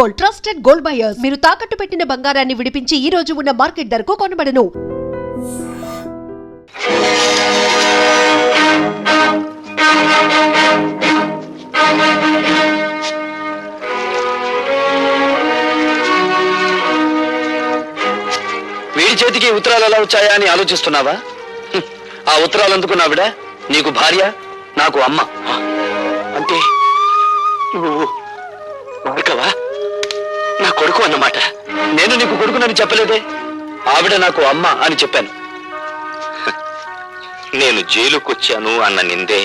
Gold, trusted gold buyers. మీరు తాకట్టు పెట్టిన బంగారాన్ని విడిపించి ఈ రోజు ఉన్న మార్కెట్ ధరకు కొనబడను. వీడి చేతికి ఉత్తరాలు ఎలా వచ్చాయా అని ఆలోచిస్తున్నావా? ఆ ఉత్తరాలు అందుకున్నావిడ నీకు భార్య, నాకు అమ్మ. అంటే నువ్వు భార్గవా నా కొడుకు అన్నమాట. నేను నీకు కొడుకునని చెప్పలేదే, ఆవిడ నాకు అమ్మ అని చెప్పాను. నేను జైలుకొచ్చాను అన్న నిందే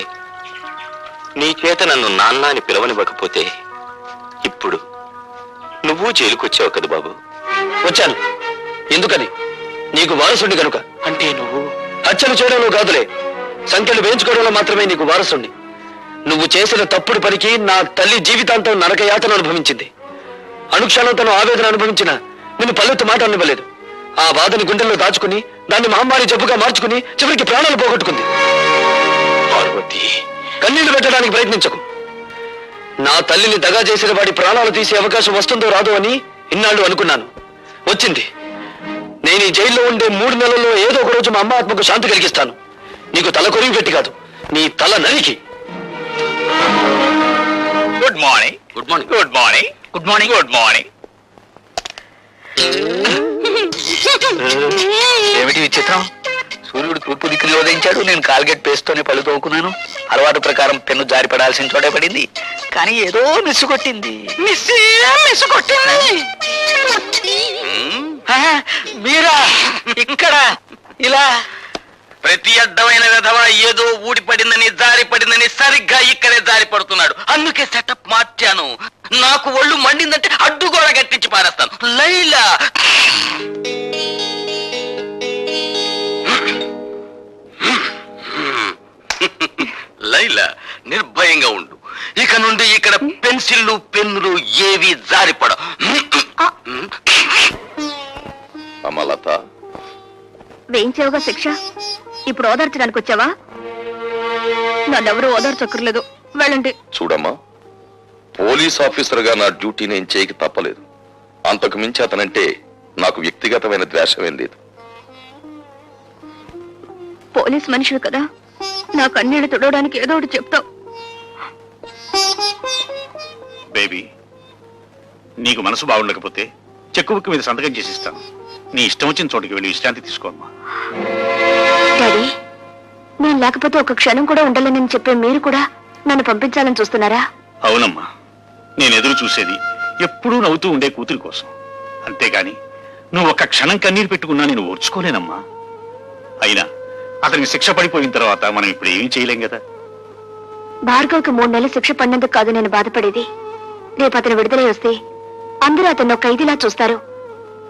నీ చేత నన్ను నాన్న అని పిలవనివ్వకపోతే ఇప్పుడు నువ్వు జైలుకొచ్చావు కదా బాబు. వచ్చాను. ఎందుకని? నీకు వారసుండి కనుక. అంటే నువ్వు హత్యలు చేయడంలో కాదులే, సంఖ్యలు వేయించుకోవడంలో మాత్రమే నీకు వారసుండి. నువ్వు చేసిన తప్పుడు పనికి నా తల్లి జీవితాంతం నరకయాతను అనుభవించింది. అనుక్షణం తను ఆవేదన అనుభవించిన నిన్ను పల్లెత్తు మాట అనివ్వలేదు. ఆ బాధని గుండెల్లో దాచుకుని దాన్ని మహమ్మారి జబ్బుగా మార్చుకుని చివరికి ప్రాణాలు పోగొట్టుకుంది. పార్వతి, కన్నీళ్లు పెట్టడానికి ప్రయత్నించకు. నా తల్లిని దగా చేసిన వాడి ప్రాణాలు తీసే అవకాశం వస్తుందో రాదో అని ఇన్నాళ్ళు అనుకున్నాను. వచ్చింది. నేను ఈ జైల్లో ఉండే 3 నెలల్లో ఏదో ఒక రోజు మా అమ్మ ఆత్మకు శాంతి కలిగిస్తాను. నీకు తల కొరివి పెట్టి కాదు, నీ తల నరికి. Good morning. Good morning. Good morning. Good morning. Good morning. ఏమిటి విచిత్రం? సూర్యుడు తూర్పు దిక్కులో ఉదయించాడు, నేను కాల్గేట్ పేస్తోనే పళ్ళు తోకున్నాను. అలవాటు ప్రకారం పెన్ను జారి పడాల్సిన చోటే పడింది, కానీ ఏదో మిస్సు కొట్టింది. మీరా ఇక్కడ ఇలా? ప్రతి అడ్డమైన విధవ ఏదో ఊడిపడిందని జారి పడిందని సరిగ్గా ఇక్కడే జారి పడుతున్నాడు. అందుకే సెటప్ మార్చాను. నాకు ఒళ్ళు మండిందంటే అడ్డుగోడ కట్టించి పారేస్తాను. లైలా, లైలా నిర్భయంగా ఉండు. ఇక నుండి ఇక్కడ పెన్సిళ్ళు పెన్నులు ఏవి జారిపడ. అమలత, వేయించావుగా శిక్ష, ఇప్పుడు ఓదార్చడానికి వచ్చావా? నన్నెవరూ ఓదార్చక్కర్లేదు, వెళ్ళండి. చూడమ్మా, పోలీస్ ఆఫీసర్ గా నా డ్యూటీ నేను చేయక తప్పలేదు. అంతకు మించి అతనంటే నాకు వ్యక్తిగతమైన ద్వేషమేం లేదు. పోలీస్ మనుషులు కదా, నా కన్నీళ్లు తుడవడానికి ఏదో ఒకటి చెప్తావు. బేబీ, నీకు మనసు బాగుండకపోతే చెక్కు బుక్ మీద సంతకం చేసిస్తాను. నీ ఇష్టం వచ్చిన చోటుకి వెళ్ళి విశ్రాంతి తీసుకోమ్మా. డాడీ, నేను లేకపోతే ఒక క్షణం కూడా ఉండాలని చెప్పే మీరు కూడా నన్ను పంపించాలని చూస్తున్నారా? అవునమ్మా, నేను ఎదురు చూసేది ఎప్పుడూ నవ్వుతూ ఉండే కూతురి కోసం. అంతేగాని నువ్వు ఒక్క క్షణం కన్నీరు పెట్టుకున్నా నేను ఓర్చుకోలేనమ్మా. అయినా అతనికి శిక్ష పడిపోయిన తర్వాత మనం ఇప్పుడు ఏమీ చేయలేం కదా. భార్గవ్కి 3 నెలలు శిక్ష పడినందుకు కాదు నేను బాధపడేది. రేపు అతను విడుదలై వస్తే అందరూ అతను ఒక ఖైదీలా చూస్తారు,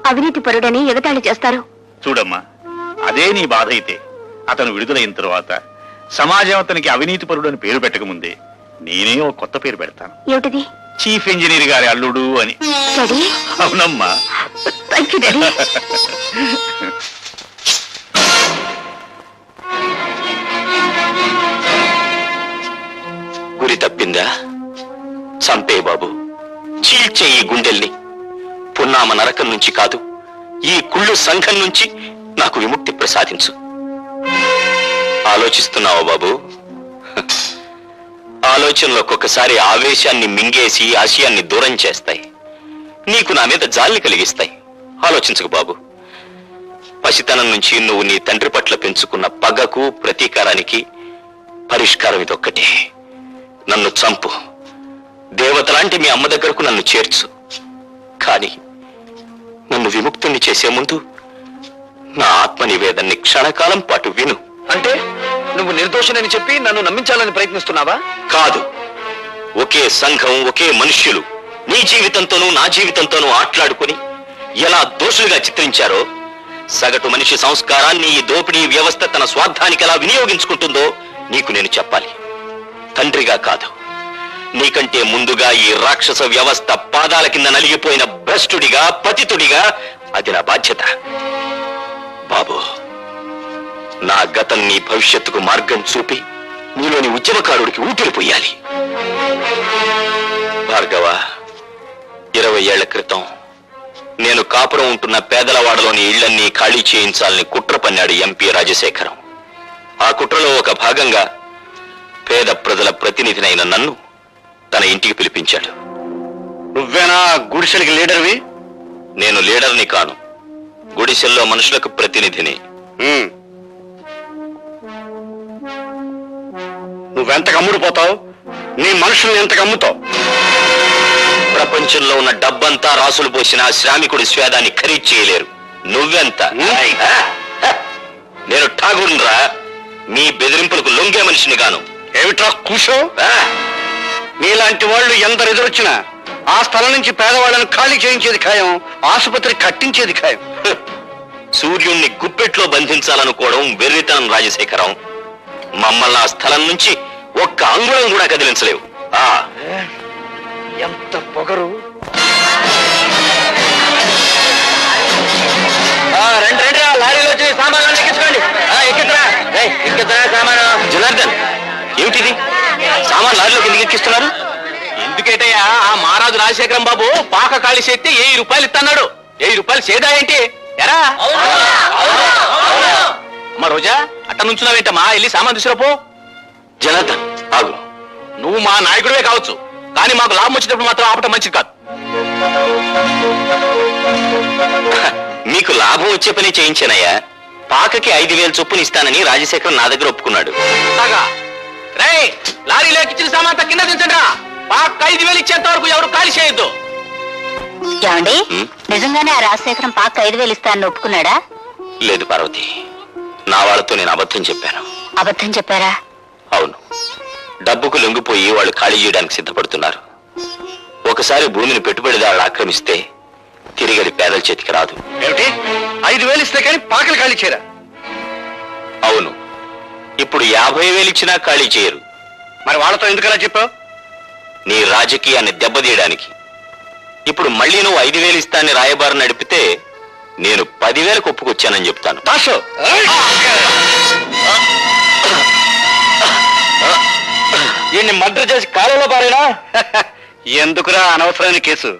అవినీతి పరుడని ఎగతాళి చేస్తారు. చూడమ్మా, అదే నీ బాధ అయితే అతను విడుదలైన తర్వాత సమాజం అతనికి అవినీతి పరుడు అని పేరు పెట్టకముందే నేనే ఒక కొత్త పేరు పెడతాను. ఏమిటిది? చీఫ్ ఇంజనీర్ గారి అల్లుడు అని. అవునమ్మా. గురి తప్పిందా? చంపే బాబు, చీల్చే ఈ గుండెల్ని. పున్నామ నరకం నుంచి కాదు, ఈ కుళ్ళు సంఘం నుంచి నాకు విముక్తి ప్రసాదించు. ఆలోచిస్తున్నావా బాబు? ఆలోచనలు ఒక్కొక్కసారి ఆవేశాన్ని మింగేసి ఆశయాన్ని దూరం చేస్తాయి, నీకు నా మీద జాలిని కలిగిస్తాయి. ఆలోచించకు బాబు. పసితనం నుంచి నువ్వు నీ తండ్రి పట్ల పెంచుకున్న పగకు ప్రతీకారానికి పరిష్కారం ఇదొక్కటే. నన్ను చంపు, దేవతలాంటి మీ అమ్మ దగ్గరకు నన్ను చేర్చు. కానీ నన్ను విముక్తుని చేసే ముందు నా ఆత్మ నివేదన్ని క్షణకాలం పాటు విను. అంటే నువ్వు నిర్దోషినని చెప్పి నన్ను నమ్మించాలని ప్రయత్నిస్తున్నావా? కాదు, ఒకే సంఘం, ఒకే మనుష్యులు నీ జీవితంతోనూ నా జీవితంతోనూ ఆట్లాడుకుని ఎలా దోషులుగా చిత్రించారో, సగటు మనిషి సంస్కారాన్ని ఈ దోపిడీ వ్యవస్థ తన స్వార్థానికి ఎలా వినియోగించుకుంటుందో నీకు నేను చెప్పాలి. తండ్రిగా కాదు, నీకంటే ముందుగా ఈ రాక్షస వ్యవస్థ పాదాల కింద నలిగిపోయిన భ్రష్టుడిగా, పతితుడిగా అది నా బాధ్యత. బాబు, నా గతం నీ భవిష్యత్తుకు మార్గం చూపి నీలోని ఉద్యమకారుడికి ఊపిరి పొయ్యాలి. భార్గవ, 20 ఏళ్ల క్రితం నేను కాపురం ఉంటున్న పేదలవాడలోని ఇళ్లన్నీ ఖాళీ చేయించాలని కుట్ర పన్నాడు ఎంపీ రాజశేఖరం. ఆ కుట్రలో ఒక భాగంగా పేద ప్రజల ప్రతినిధినైన నన్ను తన ఇంటికి పిలిపించాడు. నువ్వేనా గుడిసెలకి లీడర్వి? నేను లీడర్ని కాను, గుడిసెల్లో మనుషులకు ప్రతినిధిని. నువ్వెంతకు అమ్ముడుపోతావు? నీ మనుషుల్ని ఎంతకు అమ్ముతావు? ప్రపంచంలో ఉన్న డబ్బంతా రాసులు పోసిన శ్రామికుడి స్వేదాన్ని ఖరీదు చేయలేరు. నువ్వెంత? నేను ఠాగూర్రా, మీ బెదిరింపులకు లొంగే మనిషిని గాను. ఏమిట్రా కూసో? నీలాంటి వాళ్ళు ఎందరు ఎదురొచ్చినా ఆ స్థలం నుంచి పేదవాళ్ళను ఖాళీ చేయించేది ఖాయం, ఆసుపత్రి కట్టించేది ఖాయం. సూర్యుణ్ణి గుప్పెట్లో బంధించాలనుకోవడం వెర్రితనం రాజశేఖరం. మమ్మల్ని ఆ స్థలం నుంచి ఒక్క అంగుళం కూడా కదిలించలేవు. ఎంత పొగరు! రండి లారీలో వచ్చి సామాన్లు ఎక్కించుకోండి. ఎక్కిద్దరా సామాను. జనార్దన్, ఏమిటిది? సామాన్ లారీలోకి ఎందుకు ఎక్కిస్తున్నారు? ఎందుకేటయ్యా, ఆ మహారాజు రాజశేఖరం బాబు పాక ఖాళీ చేస్తే 1000 రూపాయలు ఇస్తున్నాడు. 1000 రూపాయలు చేదా ఏంటి ఎరా? మా రోజా అట్ట నుంచున్నావేంటమ్మా, వెళ్ళి సామాన్ తీసుకురాపో. జనార్దన్ ఆగు. నువ్వు మా నాయకుడివే కావచ్చు, కానీ మాకు లాభం వచ్చేటప్పుడు మాత్రం ఆపటం మంచిది కాదు. మీకు లాభం వచ్చే పని చేయించానయ్యా. పాకకి 5000 చొప్పున ఇస్తానని రాజశేఖరం నా దగ్గర ఒప్పుకున్నాడు. రే, లారీలో ఎక్కించిన సామాన్ కింద దించండి. పాక 5000 ఇచ్చేంత వరకు ఎవరు ఖాళీ చేయొద్దు. ఏమండి, నిజంగానే ఆ రాజశేఖరం పాక 5000 ఇస్తానని ఒప్పుకున్నాడా? లేదు పార్వతి, నా వాళ్ళతో నేను అబద్ధం చెప్పాను. అబద్ధం చెప్పారా? అవును, డబ్బుకు లొంగిపోయి వాళ్ళు ఖాళీ చేయడానికి సిద్ధపడుతున్నారు. ఒకసారి భూమిని పెట్టుబడిదారులు ఆక్రమిస్తే తిరిగి అది పేదల చేతికి రాదు. ఏమిటి? 5000 ఇస్తే కానీ పాకలు ఖాళీ చేయరా? అవును, ఇప్పుడు 50,000 ఇచ్చినా ఖాళీ చేయరు. మరి వాళ్ళతో ఎందుకలా చెప్పావు? నీ రాజకీయాన్ని దెబ్బతీయడానికి. ఇప్పుడు మళ్ళీ నువ్వు 5,000 ఇస్తానని రాయబారం నడిపితే నేను 10,000 ఒప్పుకొచ్చానని చెప్తాను. దాసు, వీడిని మర్డర్ చేసి కాలంలో పారేనా? ఎందుకురా అనవసరమైన కేసు?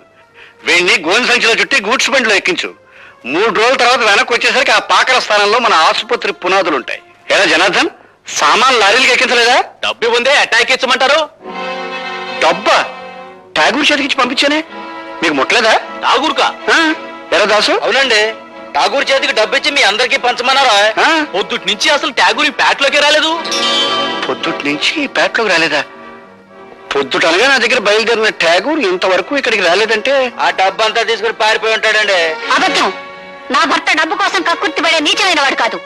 వీడిని గోని సంచిలో చుట్టి గూడ్స్ బండిలో ఎక్కించు. 3 రోజుల తర్వాత వెనక్కి వచ్చేసరికి ఆ పాకల స్థానంలో మన ఆసుపత్రి పునాదులు ఉంటాయి. ఎలా జనార్దన్, సామాన్ లారీలకు ఎక్కించలేదా? డబ్బు ఉందే అటాక్ ఇచ్చమంటారు. డబ్బా ఠాగూర్ చేతికిచ్చి పంపించానే, మీకు ముట్టలేదా? ఠాగూర్కా? ఎరా దాసు? అవునండి, ఠాగూర్ చేతికి డబ్బిచ్చి మీ అందరికీ పంచమన్నారా? ఆ? పొద్దుటి నుంచి అసలు ఠాగూర్ ఈ పేటలోకి రాలేదు. పొద్దుటి నుంచి పేటలోకి రాలేదా? పొద్దుటనగా నా దగ్గర బయలుదేరిన ఠాగూర్ ఇంతవరకు ఇక్కడికి రాలేదంటే ఆ డబ్బు అంతా తీసుకుని పారిపోయి ఉంటాడండి. అబద్ధం. నా భర్త డబ్బు కోసం కక్కుర్తిపడే నీచమైన వాడు కాదు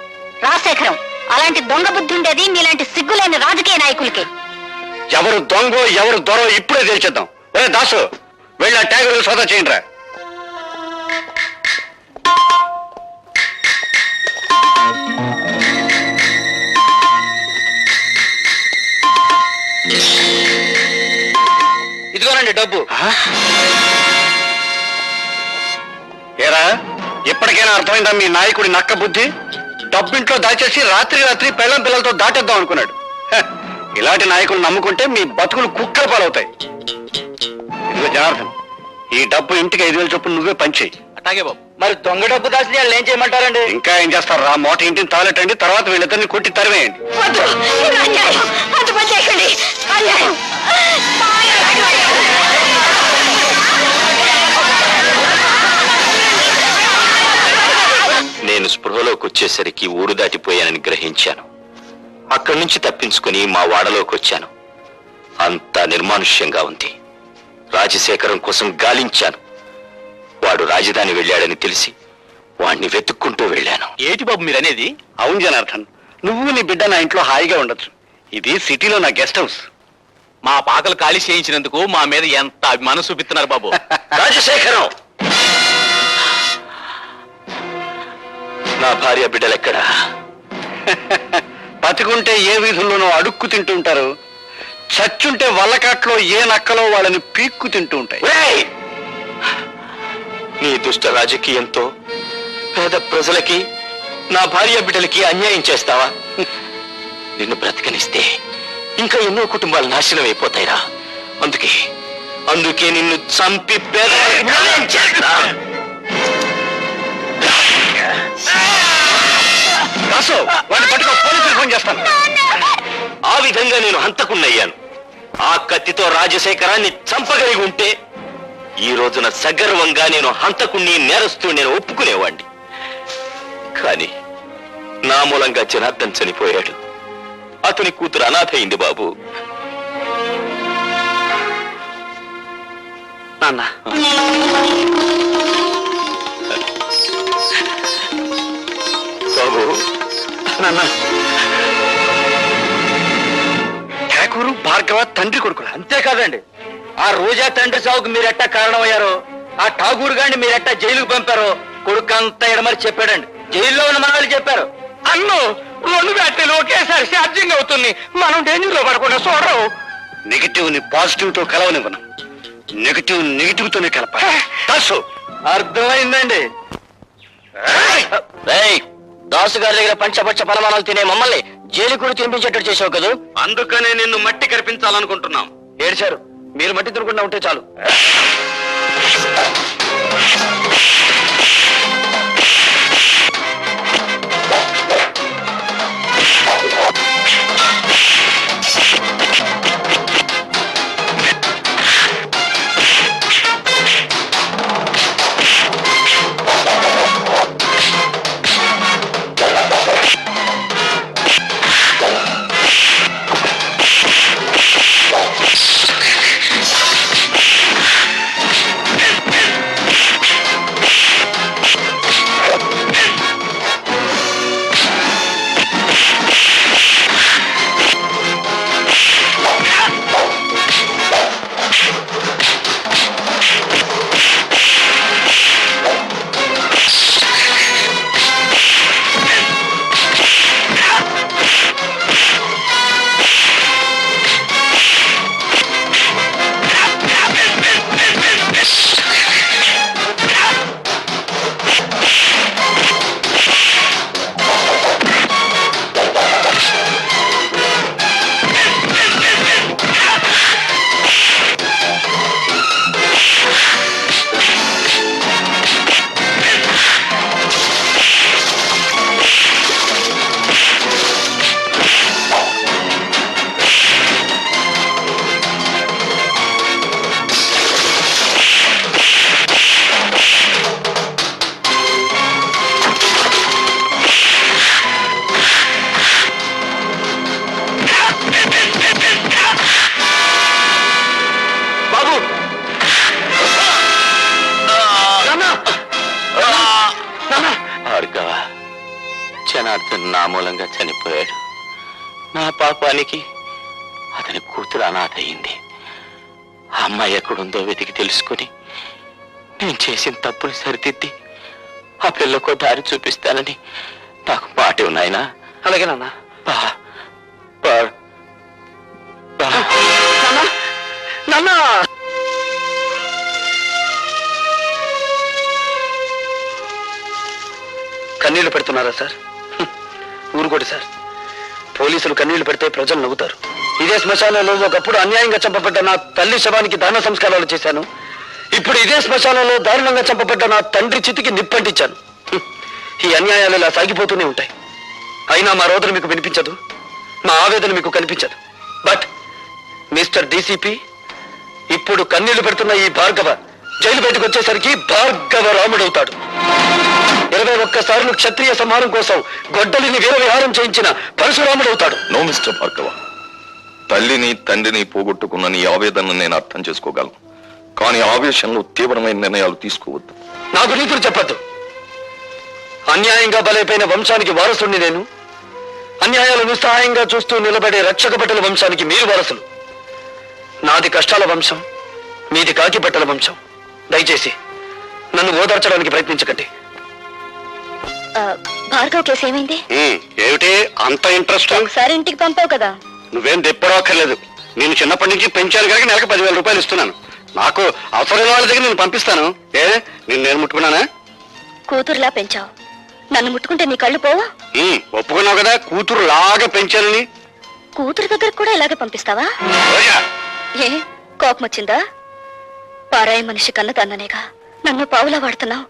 రాజశేఖరం. అలాంటి దొంగ బుద్ధి ఉండేది మీలాంటి సిగ్గులేని రాజకీయ నాయకులకి. ఎవరు దొంగో ఎవరు దొరో ఇప్పుడే తేల్చేద్దాం. ఒరే దాసు, వెళ్ళి ఆ ఠాగూర్ సోదా చేయండి రా. ఇదిగోనండి డబ్బు. ఏరా, ఇప్పటికైనా అర్థమైందా మీ నాయకుడి నక్క బుద్ధి? డబ్బింట్లో దాచేసి రాత్రి పెళ్ళం పిల్లలతో దాటేద్దాం అనుకున్నాడు. ఇలాంటి నాయకులు నమ్ముకుంటే మీ బతుకులు కుక్కల పాలవుతాయి. ఇదిగో జనార్దన్, ఈ డబ్బు ఇంటికి 5,000 చొప్పున నువ్వే పంచేయి. అట్లాగే బాబు. మరి దొంగ డబ్బు దాచి వాళ్ళు ఏం చేయమంటారండి? ఇంకా ఏం చేస్తారు రా, మోట ఇంటిని తాలెట్టండి, తర్వాత వీళ్ళిద్దరిని కొట్టి తరివేయండి. నేను స్పృహలోకి వచ్చేసరికి ఊరు దాటిపోయానని గ్రహించాను. అక్కడి నుంచి తప్పించుకుని మా వాడలోకి వచ్చాను. అంతా నిర్మానుష్యంగా ఉంది. రాజశేఖరం కోసం గాలించాను. వాడు రాజధాని వెళ్ళాడని తెలిసి వాడిని వెతుక్కుంటూ వెళ్ళాను. ఏటి బాబు మీరనేది? అవును జనార్దన్, నువ్వు నీ బిడ్డ నా ఇంట్లో హాయిగా ఉండొచ్చు. ఇది సిటీలో నా గెస్ట్ హౌస్. మా పాకలు ఖాళీ చేయించినందుకు మా మీద ఎంత అభిమానం చూపిస్తున్నారు బాబు. రాజశేఖరం, నా భార్య బిడ్డలెక్కడా? బతికుంటే ఏ వీధుల్లోనో అడుక్కు తింటూ ఉంటారు, చచ్చుంటే వల్లకాట్లో ఏ నక్కలో వాళ్ళని పీక్కు తింటూ ఉంటాయి. ఒరేయ్! నీ దుష్ట రాజకీయంతో పేద ప్రజలకి, నా భార్య బిడ్డలకి అన్యాయం చేస్తావా? నిన్ను బ్రతకనిస్తే ఇంకా ఎన్నో కుటుంబాలు నాశనం అయిపోతాయిరా. అందుకే నిన్ను చంపి పేదవాడిని చేస్తా. దాసు వాడిని పట్టుకో, పోలీసులు ఫోన్ చేస్తాను. ఆ విధంగా నేను హంతకున్నయ్యాను. ఆ కత్తితో రాజశేఖరాన్ని చంపగలిగి ఉంటే ఈ రోజున సగర్వంగా నేను హంతకుణ్ణి నేరస్తూ నేను ఒప్పుకునేవాణ్ణి. కానీ నా మూలంగా జనార్దన్ చనిపోయాడు. అతని కూతురు అనాథ అయింది బాబు. నాన్న, బాబు నాన్న, ఠాకూరు భార్గవ తండ్రి కొడుకులు. అంతేకాదండి, ఆ రోజా తండ్రి సాగుకు మీరెట్టా కారణమయ్యారో, ఆ ఠాగూర్ గారిని మీరెట్టా జైలుకు పంపారో కొడుకంతా ఎడమరి చెప్పాడండి. జైల్లో ఉన్న మనవాళ్ళు చెప్పారు. అన్ను 2 బ్యాటరీలు ఒకేసారి ఛార్జింగ్ అవుతుంది. మనం డేంజర్ లో పడకుండా చూడరు. నెగిటివ్ ని పాజిటివ్ తో కలవనివ్వను, నెగిటివ్ తోనే కలపాలి. దాసు, అర్థమైందండి. దాసు గారి దగ్గర పంచపచ్చ పరమాణాలు తినే మమ్మల్ని జైలు కూడా తినిపించేటట్టు చేసావు కదా. అందుకనే నిన్ను మట్టి కనిపించాలనుకుంటున్నాం. ఏడ్చారు, మీరు మట్టి తినకుండా ఉంటే చాలు. జనార్దన్ నా మూలంగా చనిపోయాడు. నా పాపానికి అతని కూతురు అనాథ అయింది. ఆ అమ్మాయి ఎక్కడుందో వెతికి తెలుసుకుని నేను చేసిన తప్పులు సరిదిద్ది ఆ పిల్లకు దారి చూపిస్తానని నాకు మాట ఉన్నాయనా. అలాగే నాన్న. నాన్న, కన్నీళ్లు పెడుతున్నారా సార్? ఊరుకోటి సార్. పోలీసులు కన్నీళ్లు పెడితే ప్రజలు నవ్వుతారు. ఇదే శ్మశానంలో ఒకప్పుడు అన్యాయంగా చంపబడ్డ నా తల్లి శవానికి దాన సంస్కారాలు చేశాను. ఇప్పుడు ఇదే శ్మశానంలో దారుణంగా చంపబడ్డ నా తండ్రి చితికి నిప్పంటించాను. ఈ అన్యాయాలు ఇలా సాగిపోతూనే ఉంటాయి. అయినా మా రోదన మీకు వినిపించదు, మా ఆవేదన మీకు కనిపించదు. బట్ మిస్టర్ డీసీపీ, ఇప్పుడు కన్నీళ్లు పెడుతున్న ఈ భార్గవ జైలు బయటకు వచ్చేసరికి భార్గవ రాముడవుతాడు. 21 సార్లు క్షత్రియ సంహారం కోసం గొడ్డలిని వీరవిహారం చేయించిన పరశురాముడవుతాడు. నో మిస్టర్ భార్గవ, తల్లిని తండ్రిని పోగొట్టుకున్న నీ ఆవేదనను నేను అర్థం చేసుకోగలను. కానీ ఆవేశంలో తీవ్రమైన నిర్ణయాలు తీసుకోవద్దు. నాకు నీతులు చెప్పద్దు. అన్యాయంగా బలైపోయిన వంశానికి వారసుని నేను. అన్యాయాలు నిస్సహాయంగా చూస్తూ నిలబడే రక్షక బట్టల వంశానికి మీరు వారసులు. నాది కష్టాల వంశం, మీది కాకి బట్టల వంశం. దయచేసి నన్ను ఓదార్చడానికి ప్రయత్నించకండి. భార్గవ్ కేసు ఏమైంది? ఏమిటి అంత ఇంట్రెస్ట్? ఒకసారి ఇంటికి పంపావు కదా. నువ్వేం తెప్పడక్కర్లేదు. నేను చిన్నప్పటి నుంచి పెంచాను కనుక నెలకు 10,000 రూపాయలు ఇస్తున్నాను. నాకు అవసరమైన వాళ్ళ దగ్గర నేను పంపిస్తాను. నేను ముట్టుకున్నానా? కూతురులా పెంచావు, నన్ను ముట్టుకుంటే నీ కళ్ళు పోవా? ఒప్పుకున్నావు కదా కూతురు లాగా పెంచానని. కూతురు దగ్గర కూడా ఇలాగే పంపిస్తావా? ఏ కోపం వచ్చిందా? పారాయి మనిషి కన్నదాన్ననేగా నన్ను పావులా వాడుతున్నావు.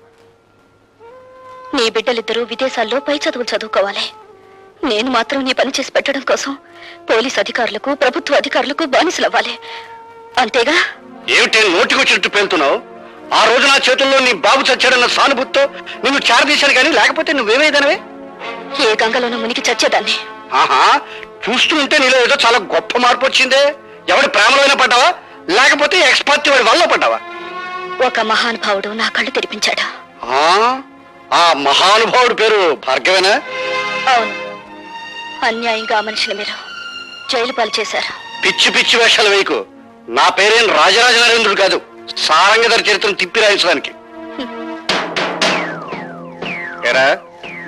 నీ బిడ్డలిద్దరూ విదేశాల్లో పై చదువులు చదువుకోవాలి. నేను మాత్రం నీ పని చేసి పెట్టడం కోసం పోలీస్ అధికారులకు, ప్రభుత్వ అధికారులకు బానిసలవ్వాలి. అంతేగా? ఏమిటి నోటికొచ్చినట్టు పేలుతున్నావు? ఆ రోజు నా చేతుల్లో నీ బాబు చచ్చాడన్న సానుభూతితో నిన్ను చేరదీశాను కానీ లేకపోతే నువ్వేమైదానవే? ఏ గంగలోనూ మునిగి చచ్చేదాన్ని. ఆహా, చూస్తూ ఉంటే నీలో ఏదో చాలా గొప్ప మార్పు వచ్చిందే. ఎవడి ప్రేమలోనే పడ్డావా లేకపోతే ఎక్స్పర్ట్ వాడి వల్ల పడ్డావా? ఒక మహానుభావుడు నా కళ్ళు తెరిపించాడు. ఆ మహానుభావుడి పేరు భార్గవేనా? అవును. అన్యాయంగా ఆ మనిషిని మీరు జైలు పాలు చేశారు. పిచ్చి పిచ్చి వేషాలు వేయకు. నా పేరేం రాజరాజ నరేంద్రుడు కాదు, సారంగధర చరిత్రను తిప్పి రాయించడానికి. ఏరా,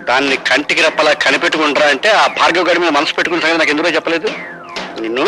దాన్ని కంటికి రెప్పలా కనిపెట్టుకుంటారా అంటే ఆ భార్గవ గడి మీద మనసు పెట్టుకున్న సంగతి నాకు ఎందుకో చెప్పలేదు నిన్ను.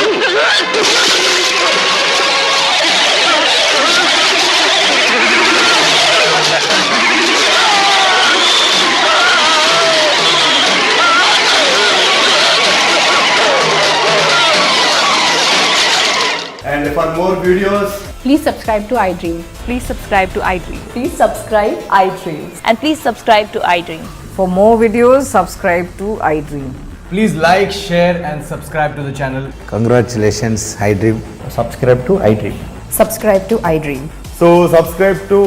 And for more videos, Please subscribe to iDream. Please subscribe to iDream. Please subscribe iDream. And please subscribe to iDream. For more videos, subscribe to iDream. please like, share and subscribe to the channel. Congratulations, iDream. Subscribe to iDream. Subscribe to iDream. So subscribe to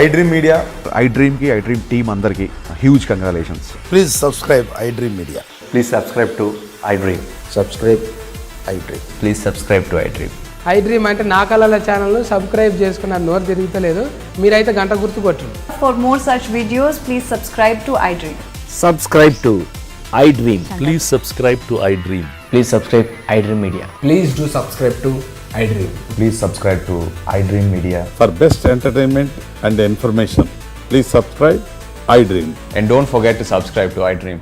iDream Media. iDream ki iDream team andarki huge congratulations. Please subscribe iDream Media. Please subscribe to iDream. Subscribe iDream. Please subscribe to iDream. iDream అంటే నా కళల channel subscribe చేసుకున్న నోరు తిరుగుతలేదు. మీరైతే గంట గుర్తు కొట్టండి. For more such videos, please subscribe to iDream. Subscribe to iDream. Please subscribe to iDream. Please subscribe iDream Media. Please do subscribe to iDream. Please subscribe to iDream Media. For best entertainment and information, please subscribe iDream. And don't forget to subscribe to iDream.